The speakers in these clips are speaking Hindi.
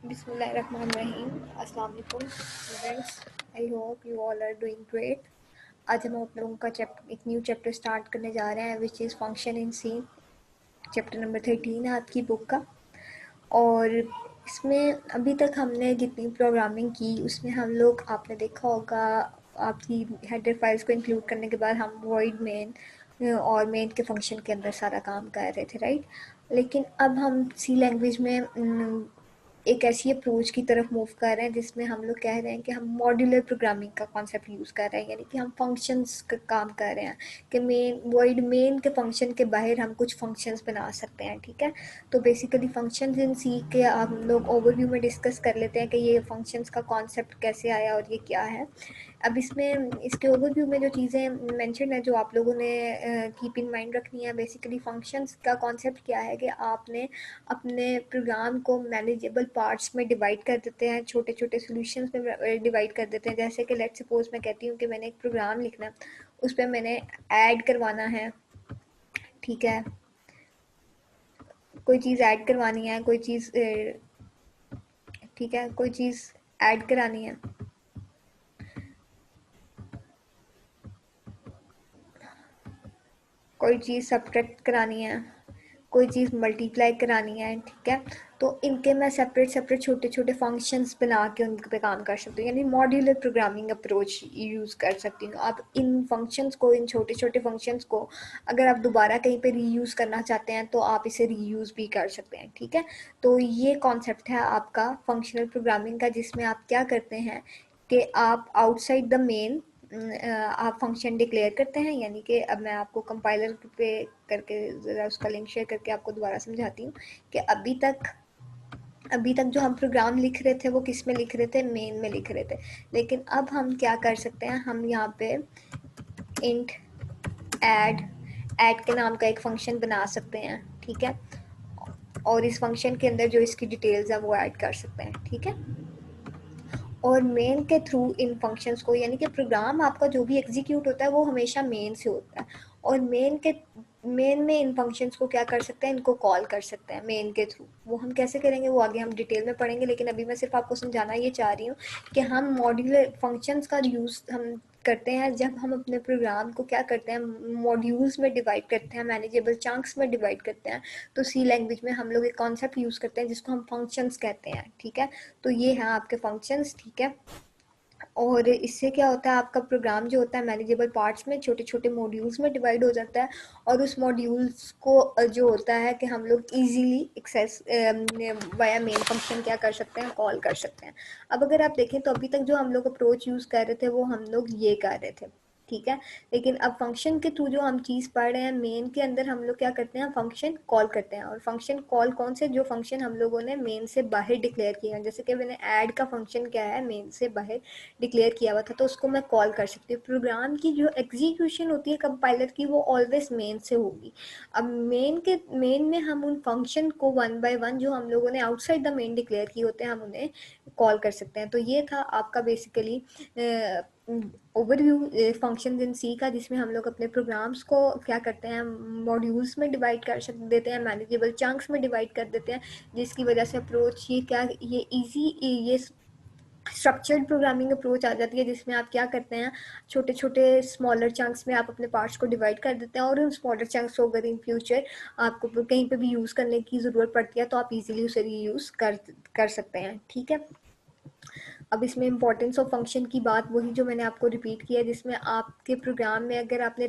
बिस्मिल्लाहिर्रहमानिर्रहीम। अस्सलाम वालेकुम students, I hope you all are doing great. आज हम आप लोगों का एक न्यू चैप्टर स्टार्ट करने जा रहे हैं which is function in C. Chapter number 13 है आपकी बुक का। और इसमें अभी तक हमने जितनी प्रोग्रामिंग की उसमें हम लोग, आपने देखा होगा, आपकी हेडर फाइल्स को इंक्लूड करने के बाद हम वॉइड मेन और मेन के फंक्शन के अंदर सारा काम कर रहे थे, राइट। लेकिन अब हम सी लैंग्वेज में एक ऐसी अप्रोच की तरफ मूव कर रहे हैं जिसमें हम लोग कह रहे हैं कि हम मॉड्यूलर प्रोग्रामिंग का कॉन्सेप्ट यूज़ कर रहे हैं, यानी कि हम फंक्शंस का काम कर रहे हैं कि वॉइड मेन के फंक्शन के बाहर हम कुछ फंक्शंस बना सकते हैं, ठीक है। तो बेसिकली फंक्शंस इन सी के हम लोग ओवरव्यू में डिस्कस कर लेते हैं कि ये फंक्शंस का कॉन्सेप्ट कैसे आया और ये क्या है। अब इसमें इसके ओवरव्यू में जो चीज़ें मेंशन है जो आप लोगों ने कीप इन माइंड रखनी है, बेसिकली फंक्शंस का कॉन्सेप्ट क्या है कि आपने अपने प्रोग्राम को मैनेजेबल पार्ट्स में डिवाइड कर देते हैं, छोटे छोटे सॉल्यूशंस में डिवाइड कर देते हैं। जैसे कि लेट्स सपोज मैं कहती हूँ कि मैंने एक प्रोग्राम लिखना है, उस पर मैंने ऐड करवाना है, ठीक है, कोई चीज़ ऐड करवानी है, कोई चीज़ ठीक है, कोई चीज़ ऐड करानी है, कोई चीज़ सब्ट्रैक्ट करानी है, कोई चीज़ मल्टीप्लाई करानी है, ठीक है। तो इनके मैं सेपरेट छोटे छोटे फंक्शंस बना के उन पे काम कर सकती हूँ, यानी मॉड्यूलर प्रोग्रामिंग अप्रोच यूज़ कर सकती हूँ। आप इन फंक्शंस को, इन छोटे छोटे फंक्शंस को अगर आप दोबारा कहीं पे रीयूज़ करना चाहते हैं तो आप इसे रीयूज़ भी कर सकते हैं, ठीक है। तो ये कॉन्सेप्ट है आपका फंक्शनल प्रोग्रामिंग का, जिसमें आप क्या करते हैं कि आप आउटसाइड द मेन आप फंक्शन डिक्लेयर करते हैं। यानी कि अब मैं आपको कंपाइलर पे करके ज़रा उसका लिंक शेयर करके आपको दोबारा समझाती हूँ कि अभी तक जो हम प्रोग्राम लिख रहे थे वो किस में लिख रहे थे, मेन में लिख रहे थे। लेकिन अब हम क्या कर सकते हैं, हम यहाँ पे इंट ऐड के नाम का एक फंक्शन बना सकते हैं, ठीक है। और इस फंक्शन के अंदर जो इसकी डिटेल्स है वो ऐड कर सकते हैं, ठीक है। और मेन के थ्रू इन फंक्शंस को, यानी कि प्रोग्राम आपका जो भी एग्जीक्यूट होता है वो हमेशा मेन से होता है, और मेन में इन फंक्शंस को क्या कर सकते हैं, इनको कॉल कर सकते हैं मेन के थ्रू। वो हम कैसे करेंगे वो आगे हम डिटेल में पढ़ेंगे, लेकिन अभी मैं सिर्फ आपको समझाना ये चाह रही हूँ कि हम मॉड्यूलर फंक्शंस का यूज़ हम करते हैं जब हम अपने प्रोग्राम को क्या करते हैं, मॉड्यूल्स में डिवाइड करते हैं, मैनेजेबल चंक्स में डिवाइड करते हैं। तो सी लैंग्वेज में हम लोग एक कॉन्सेप्ट यूज़ करते हैं जिसको हम फंक्शंस कहते हैं, ठीक है। तो ये हैं आपके फंक्शंस, ठीक है। और इससे क्या होता है, आपका प्रोग्राम जो होता है मैनेजेबल पार्ट्स में, छोटे छोटे मॉड्यूल्स में डिवाइड हो जाता है। और उस मॉड्यूल्स को जो होता है कि हम लोग easily access via main function क्या कर सकते हैं, कॉल कर सकते हैं। अब अगर आप देखें तो अभी तक जो हम लोग अप्रोच यूज़ कर रहे थे वो हम लोग ये कर रहे थे, ठीक है। लेकिन अब फंक्शन के थ्रू जो हम चीज़ पढ़ रहे हैं, मेन के अंदर हम लोग क्या करते हैं, फंक्शन कॉल करते हैं। और फंक्शन कॉल कौन से, जो फंक्शन हम लोगों ने मेन से बाहर डिक्लेयर किया है। जैसे कि मैंने ऐड का फंक्शन क्या है, मेन से बाहर डिक्लेयर किया हुआ था, तो उसको मैं कॉल कर सकती हूँ। प्रोग्राम की जो एग्जीक्यूशन होती है कंपाइलर की, वो ऑलवेज मेन से होगी। अब मेन में हम उन फंक्शन को वन बाय वन जो हम लोगों ने आउटसाइड द मेन डिक्लेयर किए होते हैं, हम उन्हें कॉल कर सकते हैं। तो ये था आपका बेसिकली ओवरव्यू फंक्शन इन सी का, जिसमें हम लोग अपने प्रोग्राम्स को क्या करते हैं, मॉड्यूल्स में डिवाइड कर देते हैं, मैनेजेबल चंक्स में डिवाइड कर देते हैं, जिसकी वजह से अप्रोच ये इजी, ये स्ट्रक्चर्ड प्रोग्रामिंग अप्रोच आ जाती है, जिसमें आप क्या करते हैं, छोटे छोटे स्मॉलर चंक्स में आप अपने पार्ट्स को डिवाइड कर देते हैं। और उन स्मॉलर चंक्स को अगर इन फ्यूचर आपको कहीं पे भी यूज़ करने की ज़रूरत पड़ती है तो आप इजीली उसे रीयूज़ कर सकते हैं, ठीक है। अब इसमें इंपॉर्टेंस ऑफ फंक्शन की बात वही जो मैंने आपको रिपीट किया है, जिसमें आपके प्रोग्राम में अगर आपने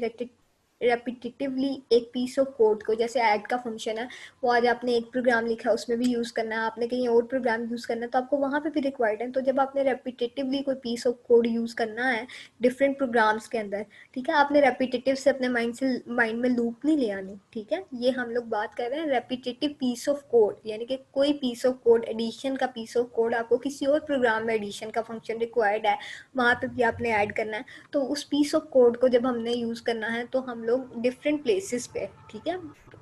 रेपिटेटिवली एक पीस ऑफ कोड को, जैसे ऐड का फंक्शन है, वो आज आपने एक प्रोग्राम लिखा है उसमें भी यूज़ करना है, आपने कहीं और प्रोग्राम यूज़ करना है तो आपको वहाँ पे भी रिक्वायर्ड है। तो जब आपने रेपिटेटिवली कोई पीस ऑफ कोड यूज़ करना है डिफरेंट प्रोग्राम्स के अंदर, ठीक है, आपने रेपिटेटिव से अपने माइंड में लूप नहीं ले आनी, ठीक है। ये हम लोग बात कर रहे हैं रेपिटेटिव पीस ऑफ कोड, यानी कि कोई पीस ऑफ कोड, एडिशन का पीस ऑफ कोड आपको किसी और प्रोग्राम में एडिशन का फंक्शन रिक्वायर्ड है, वहाँ पे भी आपने ऐड करना है। तो उस पीस ऑफ कोड को जब हमने यूज़ करना है तो हम लोग डिफरेंट प्लेसेस पे, ठीक है,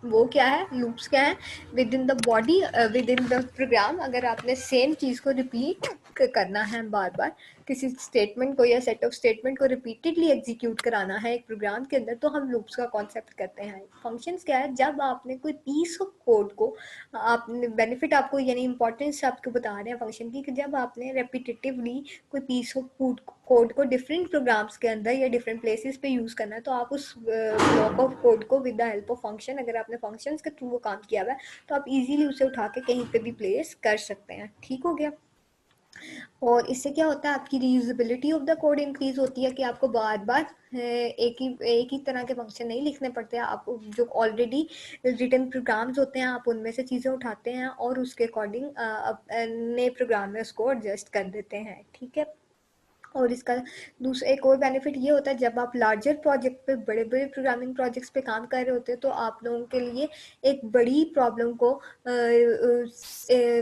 वो क्या है, लूप्स क्या है, within the body, within the program, अगर आपने सेम चीज़ को रिपीट करना है बार बार किसी स्टेटमेंट को या सेट ऑफ स्टेटमेंट को रिपीटेडली एग्जीक्यूट कराना है एक प्रोग्राम के अंदर, तो हम लूप्स का कॉन्सेप्ट करते हैं। फंक्शंस क्या है, जब आपने कोई पीस ऑफ कोड को, आपने बेनिफिट आपको यानी इंपॉर्टेंस आपको बता रहे हैं फंक्शन की, कि जब आपने रेपिटेटिवली कोई पीस ऑफ कोड को डिफरेंट प्रोग्राम्स के अंदर या डिफरेंट प्लेसेस पे यूज़ करना है, तो आप उस ब्लॉक ऑफ कोड को with the help of function, अगर आपने फंक्शंस के थ्रू वो काम किया हुआ है, तो आप इजीली उसे उठा के कहीं पे भी प्लेस कर सकते हैं। ठीक हो गया। और इससे क्या होता है, आपकी reusability of the code increase होती है, कि आपको बार बार एक ही तरह के फंक्शन नहीं लिखने पड़ते हैं। आप जो ऑलरेडी रिटन प्रोग्राम्स होते हैं, आप उनमें से चीज़ें उठाते हैं और उसके अकॉर्डिंग नए प्रोग्राम में उसको एडजस्ट कर देते हैं। ठीक है। और इसका दूसरा एक और बेनिफिट ये होता है, जब आप लार्जर प्रोजेक्ट पे, बड़े बड़े प्रोग्रामिंग प्रोजेक्ट्स पे काम कर रहे होते हैं, तो आप लोगों के लिए एक बड़ी प्रॉब्लम को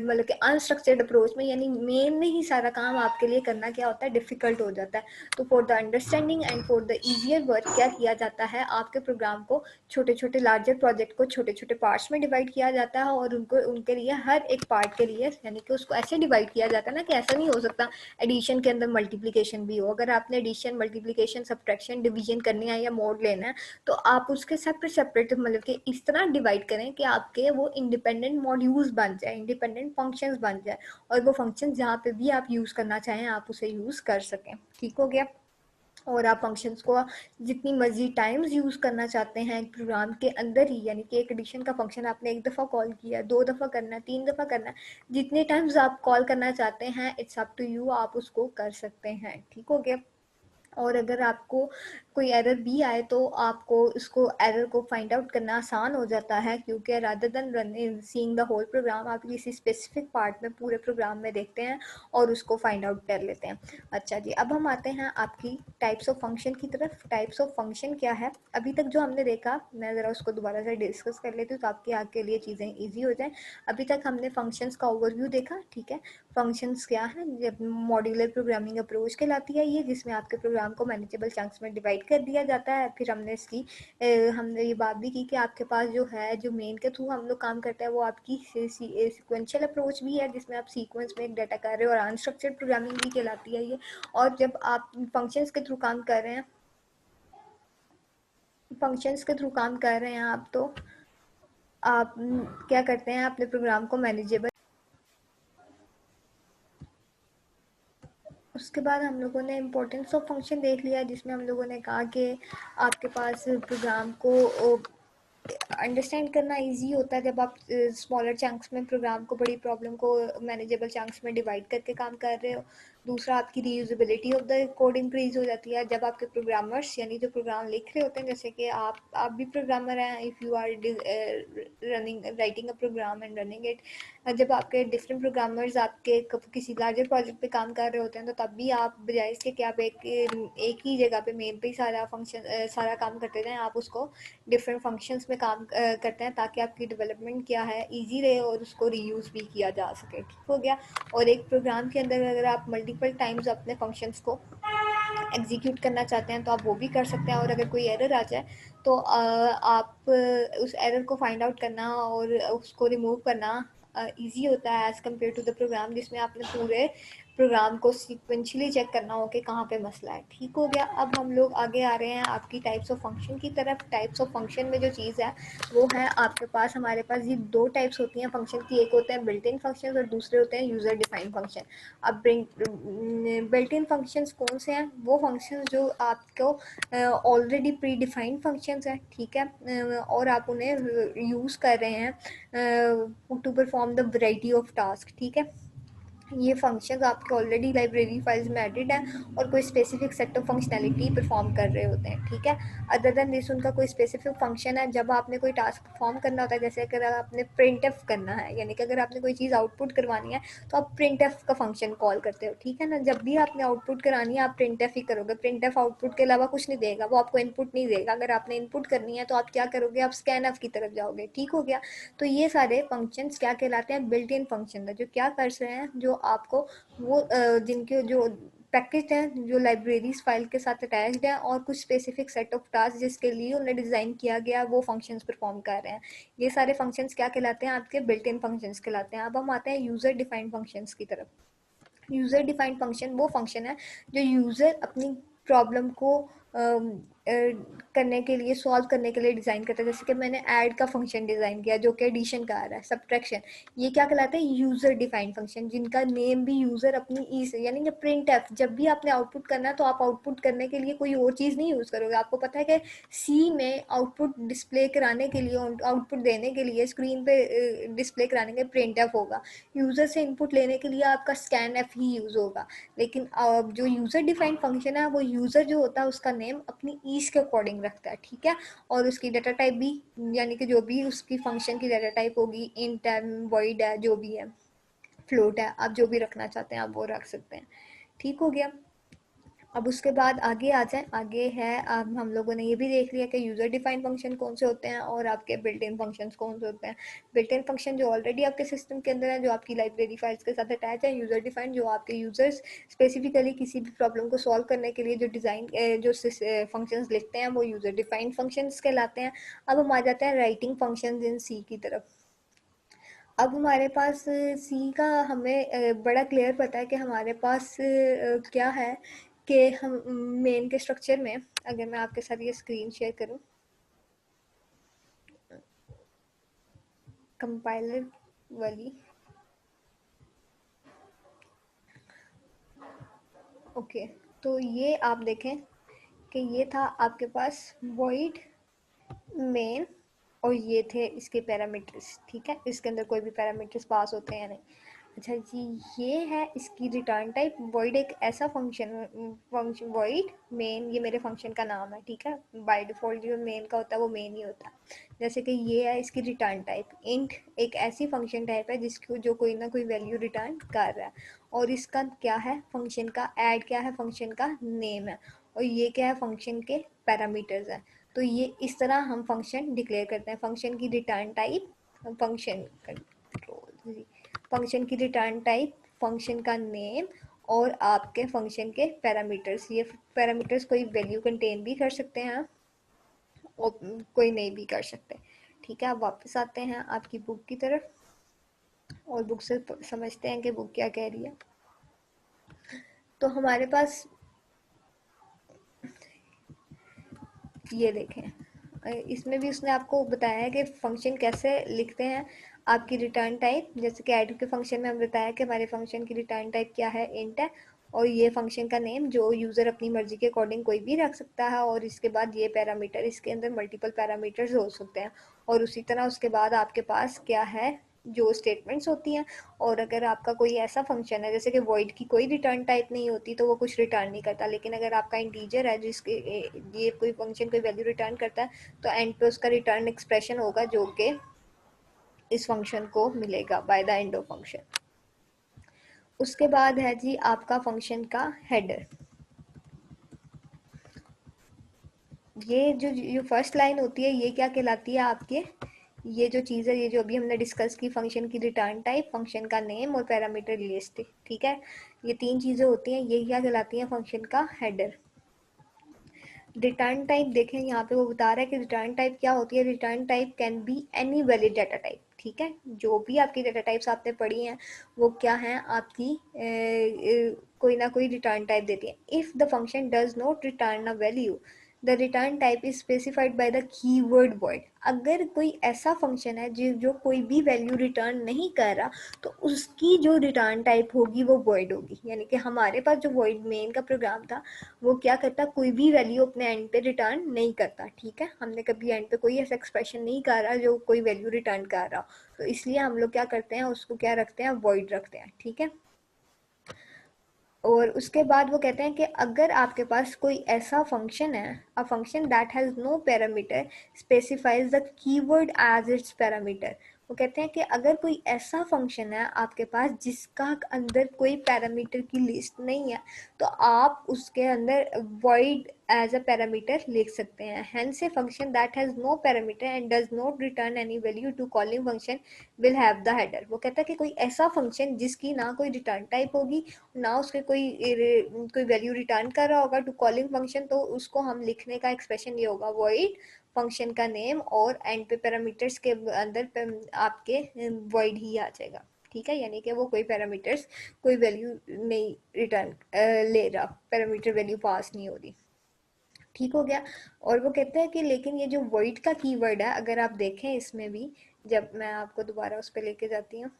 मतलब कि अनस्ट्रक्चर्ड अप्रोच में, यानी मेन में ही सारा काम आपके लिए करना क्या होता है, डिफिकल्ट हो जाता है। तो for the understanding and for the easier work क्या किया जाता है, आपके प्रोग्राम को छोटे छोटे, लार्जर प्रोजेक्ट को छोटे छोटे पार्ट्स में डिवाइड किया जाता है, और उनको उनके लिए हर एक पार्ट के लिए यानी कि उसको ऐसे डिवाइड किया जाता है ना, कि ऐसा नहीं हो सकता एडिशन के अंदर मल्टीप्लिकेशन भी हो। अगर आपने एडिशन, मल्टीप्लिकेशन, सब्ट्रैक्शन, डिवीजन करनी है या मोड लेना है, तो आप उसके सेपरेट सेपरेट मतलब कि इस तरह डिवाइड करें कि आपके वो इंडिपेंडेंट मॉड्यूल्स बन जाए, इंडिपेंडेंट फंक्शंस बन जाए, और वो फंक्शन जहाँ पे भी आप यूज़ करना चाहें आप उसे यूज़ कर सकें। ठीक हो गया। और आप फंक्शंस को जितनी मर्जी टाइम्स यूज़ करना चाहते हैं एक प्रोग्राम के अंदर ही, यानी कि एक एडिशन का फंक्शन आपने एक दफ़ा कॉल किया, 2 दफ़ा करना है, 3 दफ़ा करना है, जितने टाइम्स आप कॉल करना चाहते हैं, इट्स अप टू यू, आप उसको कर सकते हैं। ठीक हो गया। और अगर आपको कोई एरर भी आए, तो आपको उसको एरर को फाइंड आउट करना आसान हो जाता है, क्योंकि rather than running seeing the whole program, आप किसी स्पेसिफिक पार्ट में पूरे प्रोग्राम में देखते हैं और उसको फाइंड आउट कर लेते हैं। अच्छा जी, अब हम आते हैं आपकी टाइप्स ऑफ फंक्शन की तरफ। टाइप्स ऑफ फंक्शन क्या है, अभी तक जो हमने देखा, मैं ज़रा उसको दोबारा से डिस्कस कर लेती हूँ तो आपके आगे के लिए चीज़ें ईजी हो जाएँ। अभी तक हमने फंक्शंस का ओवरव्यू देखा। ठीक है। फंक्शंस क्या है, जब मॉड्यूलर प्रोग्रामिंग अप्रोच कहलाती है ये, जिसमें आपके प्रोग्राम को मैनेजेबल चंक्स में डिवाइड कर दिया जाता है। फिर हमने इसकी हमने ये बात भी की कि आपके पास जो है, जो मेन के थ्रू हम लोग काम करते हैं, वो आपकी सिक्वेंशियल अप्रोच भी है, जिसमें आप सीक्वेंस में एक डाटा कर रहे हो, और अनस्ट्रक्चर्ड प्रोग्रामिंग भी कहलाती है ये। और जब आप फंक्शंस के थ्रू काम कर रहे हैं, आप तो आप क्या करते हैं, अपने प्रोग्राम को मैनेजेबल। उसके बाद हम लोगों ने इम्पोर्टेंस ऑफ फंक्शन देख लिया, जिसमें हम लोगों ने कहा कि आपके पास प्रोग्राम को अंडरस्टैंड करना इजी होता है जब आप स्मॉलर चंक्स में प्रोग्राम को, बड़ी प्रॉब्लम को मैनेजेबल चंक्स में डिवाइड करके काम कर रहे हो। दूसरा, आपकी reusability of the code increase हो जाती है जब आपके प्रोग्रामर्स, यानी जो प्रोग्राम लिख रहे होते हैं, जैसे कि आप भी प्रोग्रामर हैं, if you are running writing a program and running it, जब आपके डिफरेंट प्रोग्रामर्स आपके किसी लार्जर प्रोजेक्ट पे काम कर रहे होते हैं, तो तब भी आप बजाय इसके कि आप एक ही जगह पे मेन पे ही सारा फंक्शन सारा काम करते जाएं, आप उसको डिफरेंट फंक्शंस में काम करते हैं, ताकि आपकी डेवलपमेंट क्या है ईजी रहे और उसको रीयूज़ भी किया जा सके। ठीक हो गया। और एक प्रोग्राम के अंदर अगर आप मल्टीपल टाइम्स अपने फंक्शंस को एग्जीक्यूट करना चाहते हैं, तो आप वो भी कर सकते हैं। और अगर कोई एरर आ जाए, तो आप उस एरर को फाइंड आउट करना और उसको रिमूव करना ईजी होता है as compare to the program, जिसमें आपने पूरे प्रोग्राम को सीक्वेंशली चेक करना हो कि कहाँ पे मसला है। ठीक हो गया। अब हम लोग आगे आ रहे हैं आपकी टाइप्स ऑफ फंक्शन की तरफ। टाइप्स ऑफ फंक्शन में जो चीज़ है, वो है आपके पास, हमारे पास ये 2 टाइप्स होती हैं फंक्शन की। एक होते हैं बिल्ट इन फंक्शन और दूसरे होते हैं यूज़र डिफाइंड फंक्शन। अब बिल्ट इन फंक्शंस कौन से हैं, वो फंक्शंस जो आपको ऑलरेडी प्री डिफाइंड फंक्शंस हैं। ठीक है। और आप उन्हें यूज़ कर रहे हैं to perform the variety of task. ठीक है। ये फंक्शंस आपके ऑलरेडी लाइब्रेरी फाइल्स में एडिड है और कोई specific set of functionality perform कर रहे होते हैं। ठीक है। अदर देन दिस उनका कोई स्पेसिफिक फंक्शन है जब आपने कोई टास्क परफॉर्म करना होता है, जैसे अगर आपने प्रिंट एफ करना है, यानी कि अगर आपने कोई चीज़ आउटपुट करवानी है, तो आप प्रिंट एफ का फंक्शन कॉल करते हो। ठीक है ना। जब भी आपने आउटपुट करानी है, आप प्रिंट एफ ही करोगे। प्रिंट एफ आउटपुट के अलावा कुछ नहीं देगा, वो आपको इनपुट नहीं देगा। अगर आपने इनपुट करनी है, तो आप क्या करोगे, आप स्कैन एफ की तरफ जाओगे। ठीक हो गया। तो ये सारे फंक्शंस क्या कहलाते हैं, बिल्ट इन फंक्शन है, जो क्या कर रहे हैं, जो आपको वो जिनके जो पैकेज हैं, जो लाइब्रेरीज फाइल के साथ अटैच्ड हैं, और कुछ स्पेसिफिक सेट ऑफ टास्क जिसके लिए उन्हें डिज़ाइन किया गया, वो फंक्शंस परफॉर्म कर रहे हैं। ये सारे फंक्शंस क्या कहलाते हैं, आपके बिल्ट इन फंक्शंस कहलाते हैं। अब हम आते हैं यूज़र डिफाइंड फंक्शंस की तरफ। यूज़र डिफाइंड फंक्शन वो फंक्शन है जो यूज़र अपनी प्रॉब्लम को करने के लिए, सॉल्व करने के लिए डिज़ाइन करता है। जैसे कि मैंने ऐड का फंक्शन डिज़ाइन किया जो कि एडिशन का आ रहा है, सब्ट्रैक्शन, ये क्या कहलाता है, यूज़र डिफाइंड फंक्शन, जिनका नेम भी यूज़र अपनी ई से, यानी कि प्रिंट एफ, जब भी आपने आउटपुट करना है तो आप आउटपुट करने के लिए कोई और चीज़ नहीं यूज़ करोगे। आपको पता है कि सी में आउटपुट डिस्प्ले कराने के लिए, आउटपुट देने के लिए, स्क्रीन पे डिस्प्ले कराने के प्रिंट एफ होगा। यूज़र से इनपुट लेने के लिए आपका स्कैन एफ ही यूज़ होगा। लेकिन जो यूज़र डिफाइंड फंक्शन है वो यूज़र जो होता है उसका नेम अपनी ईज के अकॉर्डिंग रखता है, ठीक है। और उसकी डाटा टाइप भी, यानी कि जो भी उसकी फंक्शन की डाटा टाइप होगी, इंट है, वॉइड है, जो भी है, फ्लोट है, आप जो भी रखना चाहते हैं आप वो रख सकते हैं। ठीक हो गया। अब उसके बाद आगे आ जाए, आगे है, अब हम लोगों ने ये भी देख लिया कि यूज़र डिफाइंड फंक्शन कौन से होते हैं और आपके बिल्ट इन फंक्शंस कौन से होते हैं। बिल्ट इन फंक्शन जो ऑलरेडी आपके सिस्टम के अंदर है, जो आपकी लाइब्रेरी फाइल्स के साथ अटैच है। यूज़र डिफाइंड जो आपके यूज़र्स स्पेसिफिकली किसी भी प्रॉब्लम को सॉल्व करने के लिए जो डिज़ाइन जो फंक्शंस लिखते हैं वो यूज़र डिफाइंड फंक्शंस कहलाते हैं। अब हम आ जाते हैं राइटिंग फंक्शंस इन सी की तरफ। अब हमारे पास सी का हमें बड़ा क्लियर पता है कि हमारे पास क्या है, कि हम मेन के स्ट्रक्चर में, अगर मैं आपके साथ ये स्क्रीन शेयर करूं, कंपाइलर वाली, ओके, तो ये आप देखें कि ये था आपके पास void मेन, और ये थे इसके पैरामीटर्स, ठीक है। इसके अंदर कोई भी पैरामीटर्स पास होते हैं नहीं। अच्छा जी, ये है इसकी रिटर्न टाइप। void एक ऐसा फंक्शन void मेन, ये मेरे फंक्शन का नाम है, ठीक है। बाय डिफॉल्ट जो मेन का होता है वो मेन ही होता है। जैसे कि ये है इसकी रिटर्न टाइप, इंट एक ऐसी फंक्शन टाइप है जिसको जो कोई ना कोई वैल्यू रिटर्न कर रहा है। और इसका क्या है, फंक्शन का ऐड क्या है, फंक्शन का नेम है। और ये क्या है, फंक्शन के पैरामीटर्स है। तो ये इस तरह हम फंक्शन डिक्लेयर करते हैं। फंक्शन की return type, function control, function की रिटर्न टाइप, फंक्शन का नेम, और आपके फंक्शन के पैरामीटर्स। ये पैरामीटर्स कोई वैल्यू कंटेन भी कर सकते हैं और कोई नहीं भी कर सकते, ठीक है। अब वापस आते हैं आपकी बुक की तरफ और बुक से समझते हैं कि बुक क्या कह रही है। तो हमारे पास ये देखें, इसमें भी उसने आपको बताया है कि फंक्शन कैसे लिखते हैं। आपकी रिटर्न टाइप, जैसे कि ऐड के फंक्शन में हम बताया कि हमारे फंक्शन की रिटर्न टाइप क्या है, इंट है। और ये फंक्शन का नेम जो यूज़र अपनी मर्जी के अकॉर्डिंग कोई भी रख सकता है। और इसके बाद ये पैरामीटर, इसके अंदर मल्टीपल पैरामीटर्स हो सकते हैं। और उसी तरह उसके बाद आपके पास क्या है, जो स्टेटमेंट्स होती हैं। और अगर आपका कोई ऐसा फंक्शन है जैसे कि void की कोई रिटर्न टाइप नहीं होती तो वो कुछ रिटर्न नहीं करता। लेकिन अगर आपका इंटीजर है जिसके ये कोई फंक्शन कोई वैल्यू रिटर्न करता है, तो एंड पे उसका रिटर्न एक्सप्रेशन होगा जो कि इस फंक्शन को मिलेगा by the end of function. उसके बाद है जी आपका फंक्शन का हेडर। ये जो फर्स्ट लाइन होती है ये क्या कहलाती है आपके, ये जो चीज़ है, ये जो अभी हमने डिस्कस की, फंक्शन की रिटर्न टाइप, फंक्शन का नेम और पैरामीटर लिस्ट, ठीक है। ये तीन चीज़ें होती हैं, ये क्या कहलाती हैं, फंक्शन का हेडर। रिटर्न टाइप देखें, यहाँ पे वो बता रहा है कि रिटर्न टाइप क्या होती है। Return type can be any valid data type, ठीक है। जो भी आपकी डाटा टाइप्स आपने पढ़ी हैं वो क्या हैं आपकी, कोई ना कोई रिटर्न टाइप देती है। If the function does not return a value, the return type is specified by the keyword void। अगर कोई ऐसा फंक्शन है जो कोई भी वैल्यू रिटर्न नहीं कर रहा, तो उसकी जो रिटर्न टाइप होगी वो void होगी। यानी कि हमारे पास जो void मेन का प्रोग्राम था वो क्या करता, कोई भी वैल्यू अपने एंड पे रिटर्न नहीं करता, ठीक है। हमने कभी एंड पे कोई ऐसा एक्सप्रेशन नहीं करा जो कोई वैल्यू रिटर्न कर रहा, तो इसलिए हम लोग क्या करते हैं, उसको क्या रखते हैं, वॉइड रखते हैं, ठीक है। और उसके बाद वो कहते हैं कि अगर आपके पास कोई ऐसा फंक्शन है, a function that has no parameter specifies the keyword as its parameter. वो कहते हैं कि अगर कोई ऐसा फंक्शन है आपके पास जिसका अंदर कोई पैरामीटर की लिस्ट नहीं है, तो आप उसके अंदर void एज अ पैरामीटर लिख सकते हैं। Hence a function that has no parameter and does not return any value to calling function will have the header. वो कहता है कि कोई ऐसा फंक्शन जिसकी ना कोई रिटर्न टाइप होगी, ना उसके कोई वैल्यू रिटर्न कर रहा होगा टू कॉलिंग फंक्शन, तो उसको हम लिखने का एक्सप्रेशन ये होगा void फंक्शन का नेम और एंड पे पैरामीटर्स के अंदर आपके void ही आ जाएगा, ठीक है, यानी कि वो कोई पैरामीटर्स कोई वैल्यू नहीं रिटर्न ले रहा, पैरामीटर वैल्यू पास नहीं हो रही। ठीक हो गया। और वो कहते हैं कि लेकिन ये जो वॉइड का कीवर्ड है, अगर आप देखें इसमें भी, जब मैं आपको दोबारा उस पर लेके जाती हूँ,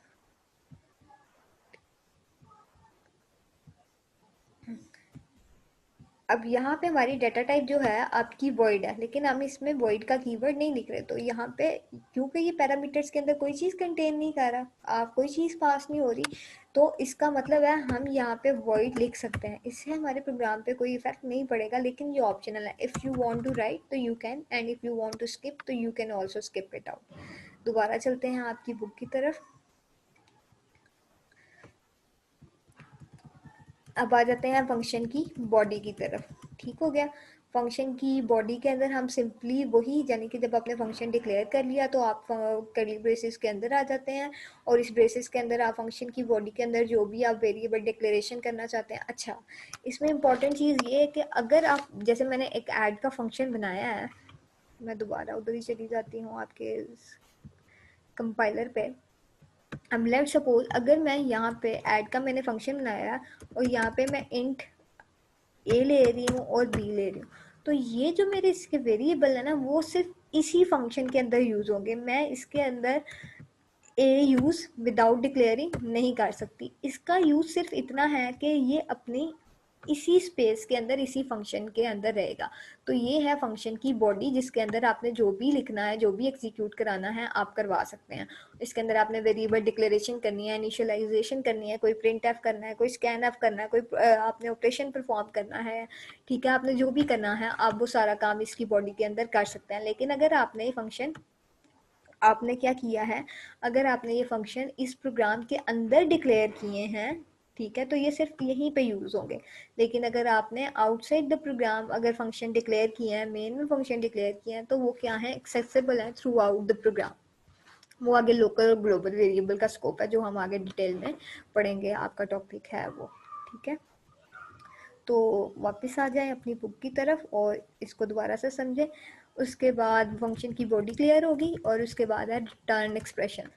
अब यहाँ पे हमारी डाटा टाइप जो है आपकी वॉइड है, लेकिन हम इसमें वॉइड का कीवर्ड नहीं लिख रहे, तो यहाँ पे क्योंकि ये पैरामीटर्स के अंदर कोई चीज़ कंटेन नहीं कर रहा, आप कोई चीज़ पास नहीं हो रही, तो इसका मतलब है हम यहाँ पे वॉइड लिख सकते हैं, इससे हमारे प्रोग्राम पे कोई इफेक्ट नहीं पड़ेगा, लेकिन ये ऑप्शनल है। If you want to write तो you can, and if you want to skip तो you can also skip it out. दोबारा चलते हैं आपकी बुक की तरफ। अब आ जाते हैं फंक्शन की बॉडी की तरफ। ठीक हो गया। फंक्शन की बॉडी के अंदर हम सिंपली वही, यानी कि जब आपने फंक्शन डिक्लेयर कर लिया तो आप कर्ली ब्रेसेस के अंदर आ जाते हैं, और इस ब्रेसेस के अंदर आप फंक्शन की बॉडी के अंदर जो भी आप वेरिएबल डिक्लेरेशन करना चाहते हैं। अच्छा, इसमें इंपॉर्टेंट चीज़ ये है कि अगर आप, जैसे मैंने एक ऐड का फंक्शन बनाया है, मैं दोबारा उधर ही चली जाती हूँ आपके कंपाइलर पे। अब लेट्स सपोज अगर मैं यहाँ पे ऐड का मैंने फंक्शन बनाया और यहाँ पे मैं इंट ए ले रही हूँ और बी ले रही हूँ, तो ये जो मेरे इसके वेरिएबल है ना, वो सिर्फ इसी फंक्शन के अंदर यूज होंगे। मैं इसके अंदर ए यूज विदाउट डिक्लेयरिंग नहीं कर सकती। इसका यूज सिर्फ इतना है कि ये अपनी इसी स्पेस के अंदर, इसी फंक्शन के अंदर रहेगा। तो ये है फंक्शन की बॉडी, जिसके अंदर आपने जो भी लिखना है, जो भी एग्जीक्यूट कराना है, आप करवा सकते हैं। इसके अंदर आपने वेरिएबल डिक्लेरेशन करनी है, इनिशियलाइजेशन करनी है, कोई प्रिंट एफ करना है, कोई स्कैन एफ करना है, कोई आपने ऑपरेशन परफॉर्म करना है। ठीक है, आपने जो भी करना है आप वो सारा काम इसकी बॉडी के अंदर कर सकते हैं। लेकिन अगर आपने ये फंक्शन, आपने क्या किया है, अगर आपने ये फंक्शन इस प्रोग्राम के अंदर डिक्लेयर किए हैं, ठीक है, तो ये सिर्फ यहीं पे यूज होंगे। लेकिन अगर आपने आउटसाइड द प्रोग्राम अगर फंक्शन डिक्लेयर किए हैं, मेन में फंक्शन डिक्लेयर किए हैं, तो वो क्या है, एक्सेसिबल है थ्रू आउट द प्रोग्राम। वो आगे लोकल और ग्लोबल वेरिएबल का स्कोप है, जो हम आगे डिटेल में पढ़ेंगे, आपका टॉपिक है वो। ठीक है, तो वापस आ जाएं अपनी बुक की तरफ और इसको दोबारा से समझें। उसके बाद फंक्शन की बॉडी क्लियर होगी और उसके बाद है रिटर्न एक्सप्रेशन।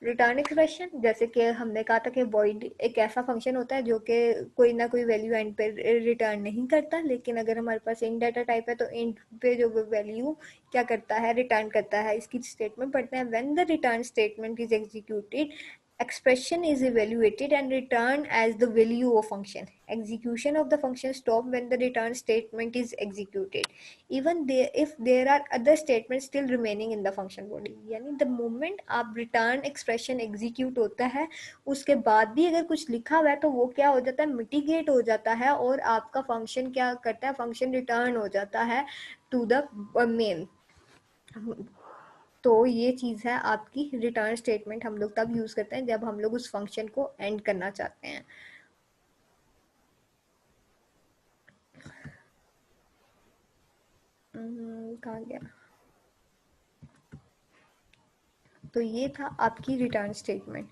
रिटर्न एक्सप्रेशन, जैसे कि हमने कहा था कि वॉइड एक ऐसा फंक्शन होता है जो कि कोई ना कोई वैल्यू एंड पे रिटर्न नहीं करता, लेकिन अगर हमारे पास इंट डाटा टाइप है तो इंट पे जो वैल्यू क्या करता है, रिटर्न करता है। इसकी स्टेटमेंट पढ़ते हैं, when the return statement is executed, expression is evaluated and returned as the value of function. Execution of the function stop when the return statement is executed, even there if there are other statements still remaining in the function body। यानी the moment आप return expression execute होता है, उसके बाद भी अगर कुछ लिखा हुआ है तो वो क्या हो जाता है, मिटिगेट हो जाता है, और आपका फंक्शन क्या करता है, फंक्शन रिटर्न हो जाता है टू द मेन। तो ये चीज़ है आपकी रिटर्न स्टेटमेंट, हम लोग तब यूज़ करते हैं जब हम लोग उस फंक्शन को एंड करना चाहते हैं। कहाँ गया, तो ये था आपकी रिटर्न स्टेटमेंट।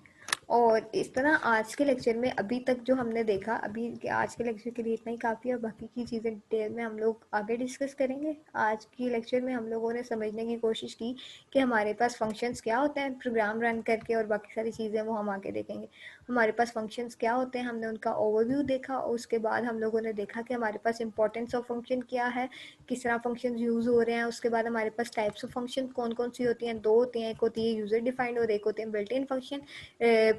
और इस तरह आज के लेक्चर में अभी तक जो हमने देखा, अभी आज के लेक्चर के लिए इतना ही काफ़ी है, बाकी की चीज़ें डिटेल में हम लोग आगे डिस्कस करेंगे। आज की लेक्चर में हम लोगों ने समझने की कोशिश की कि हमारे पास फंक्शंस क्या होते हैं प्रोग्राम रन करके, और बाकी सारी चीज़ें वो हम आगे देखेंगे। हमारे पास फंक्शंस क्या होते हैं, हमने उनका ओवरव्यू देखा, और उसके बाद हम लोगों ने देखा कि हमारे पास इंपॉर्टेंस ऑफ फंक्शन क्या है, किस तरह फंक्शन यूज़ हो रहे हैं। उसके बाद हमारे पास टाइप्स ऑफ फंक्शन कौन कौन सी होती हैं, दो होती हैं, एक होती है यूज़र डिफाइंड और एक होते हैं बिल्ट इन फंक्शन।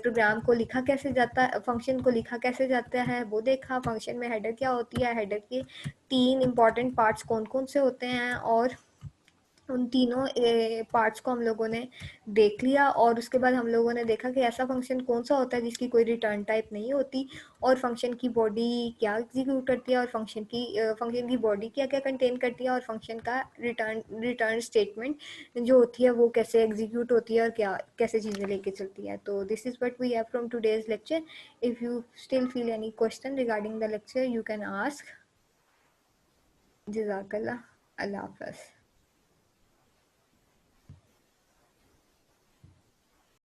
प्रोग्राम को लिखा कैसे जाता है, फंक्शन को लिखा कैसे जाता है वो देखा। फंक्शन में हेडर क्या होती है, हेडर के तीन इंपॉर्टेंट पार्ट्स कौन कौन से होते हैं, और उन तीनों पार्ट्स को हम लोगों ने देख लिया। और उसके बाद हम लोगों ने देखा कि ऐसा फंक्शन कौन सा होता है जिसकी कोई रिटर्न टाइप नहीं होती, और फंक्शन की बॉडी क्या एग्जीक्यूट करती है, और फंक्शन की बॉडी क्या क्या कंटेन करती है, और फंक्शन का रिटर्न स्टेटमेंट जो होती है वो कैसे एग्जीक्यूट होती है, और क्या कैसे चीज़ें लेके चलती है। तो this is what we have from today's lecture. If you still feel any question regarding the lecture you can ask. जज़ाकल्लाह, अल्लाह हाफ़िज़।